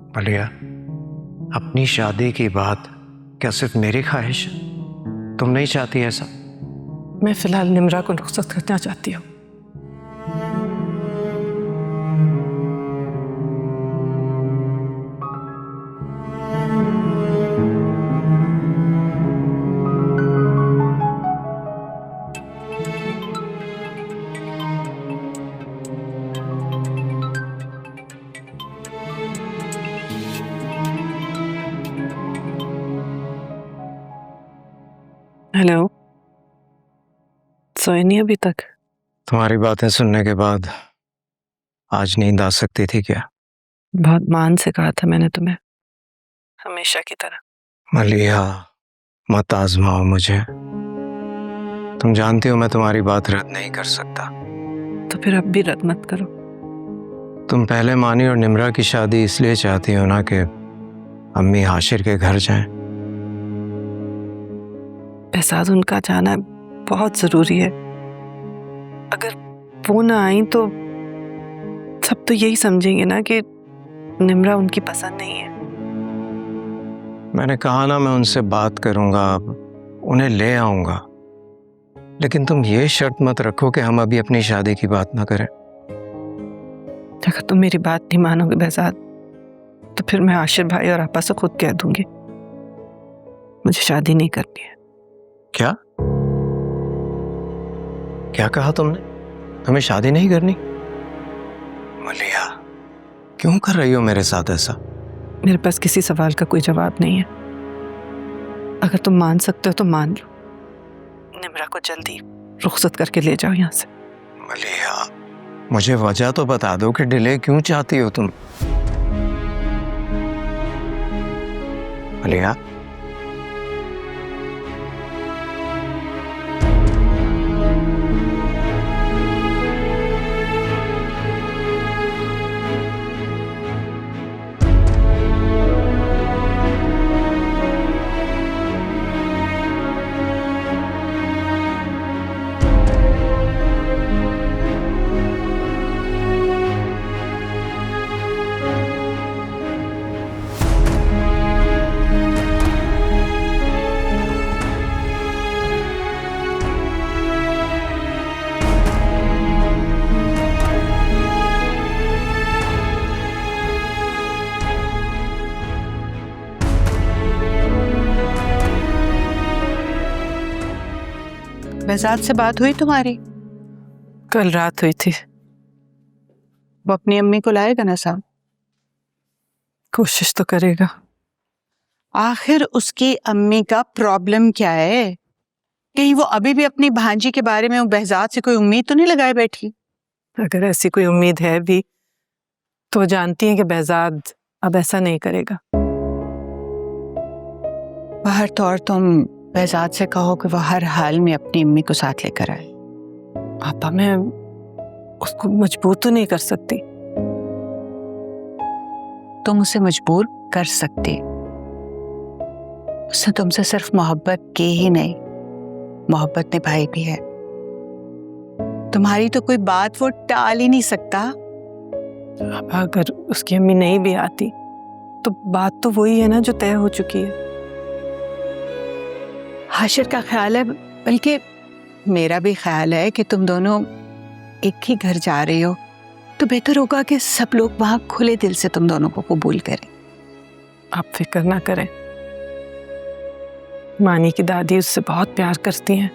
मलिया, अपनी शादी की बात क्या सिर्फ मेरी ख्वाहिश है? तुम नहीं चाहती ऐसा? मैं फिलहाल निम्रा को रुखसत करना चाहती हूँ। हेलो, सोए नहीं अभी तक? तुम्हारी बातें सुनने के बाद आज नींद आ सकती थी क्या? बहुत मान से कहा था मैंने तुम्हें, हमेशा की तरह। मलिया, मत आजमाओ मुझे। तुम जानती हो मैं तुम्हारी बात रद्द नहीं कर सकता। तो फिर अब भी रद्द मत करो। तुम पहले मानी और निम्रा की शादी इसलिए चाहती हो ना कि अम्मी हाशिर के घर जाएं? एहसास उनका जाना बहुत जरूरी है। अगर वो ना आई तो सब तो यही समझेंगे ना कि निम्रा उनकी पसंद नहीं है। मैंने कहा ना मैं उनसे बात करूंगा, उन्हें ले आऊंगा, लेकिन तुम ये शर्त मत रखो कि हम अभी अपनी शादी की बात ना करें। अगर तुम मेरी बात नहीं मानोगे बहजाद, तो फिर मैं आशिर भाई और आपा से खुद कह दूंगी मुझे शादी नहीं करनी है। क्या क्या कहा तुमने? तुम्हें शादी नहीं करनी? मलिया, क्यों कर रही हो मेरे साथ ऐसा? मेरे पास किसी सवाल का कोई जवाब नहीं है। अगर तुम मान सकते हो तो मान लो। निम्रा को जल्दी रुखसत करके ले जाओ यहाँ से। मलिया, मुझे वजह तो बता दो कि डिले क्यों चाहती हो तुम? मलिया, बहजाद से बात हुई तुम्हारी? कल रात हुई थी। वो अपनी अम्मी को लाएगा ना साहब? कोशिश तो करेगा। आखिर उसकी अम्मी का प्रॉब्लम क्या है? कहीं वो अभी भी अपनी भांजी के बारे में बहजाद से कोई उम्मीद तो नहीं लगाए बैठी? अगर ऐसी कोई उम्मीद है भी तो जानती है कि बहजाद अब ऐसा नहीं करेगा। बाहर तो और तुम बहजाद से कहो कि वह हर हाल में अपनी अम्मी को साथ लेकर आए। पापा, मैं उसको मजबूर तो नहीं कर सकती। तुम उसे मजबूर कर सकते। उसने तुमसे सिर्फ मोहब्बत की ही नहीं, मोहब्बत निभाई भी है। तुम्हारी तो कोई बात वो टाल ही नहीं सकता। अगर उसकी अम्मी नहीं भी आती तो बात तो वही है ना जो तय हो चुकी है। हाशिर का ख्याल है, बल्कि मेरा भी ख्याल है कि तुम दोनों एक ही घर जा रहे हो, तो बेहतर होगा कि सब लोग वहां खुले दिल से तुम दोनों को कबूल करें। आप फिक्र ना करें, मानी की दादी उससे बहुत प्यार करती हैं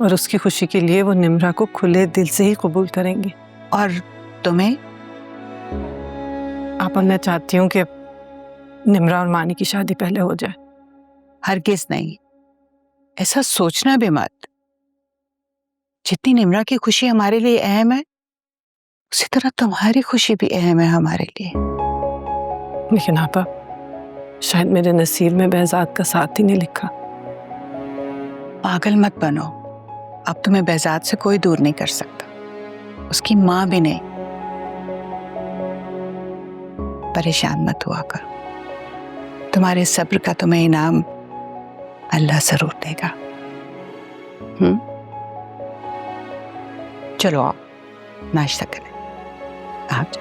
और उसकी खुशी के लिए वो निम्रा को खुले दिल से ही कबूल करेंगी। और तुम्हें? आप, मैं चाहती हूँ कि निम्रा और मानी की शादी पहले हो जाए। हरगिज नहीं, ऐसा सोचना भी मत। जितनी निम्रा की खुशी हमारे लिए अहम है, उसी तरह तुम्हारी खुशी भी अहम है हमारे लिए। लेकिन आपा, शायद मेरे नसीब में बहजाद का साथ ही नहीं लिखा। पागल मत बनो। अब तुम्हें बहजाद से कोई दूर नहीं कर सकता, उसकी माँ भी नहीं। परेशान मत हुआ करो। तुम्हारे सब्र का तुम्हें इनाम अल्लाह जरूर देगा। चलो आओ, नाश्ता करें। आप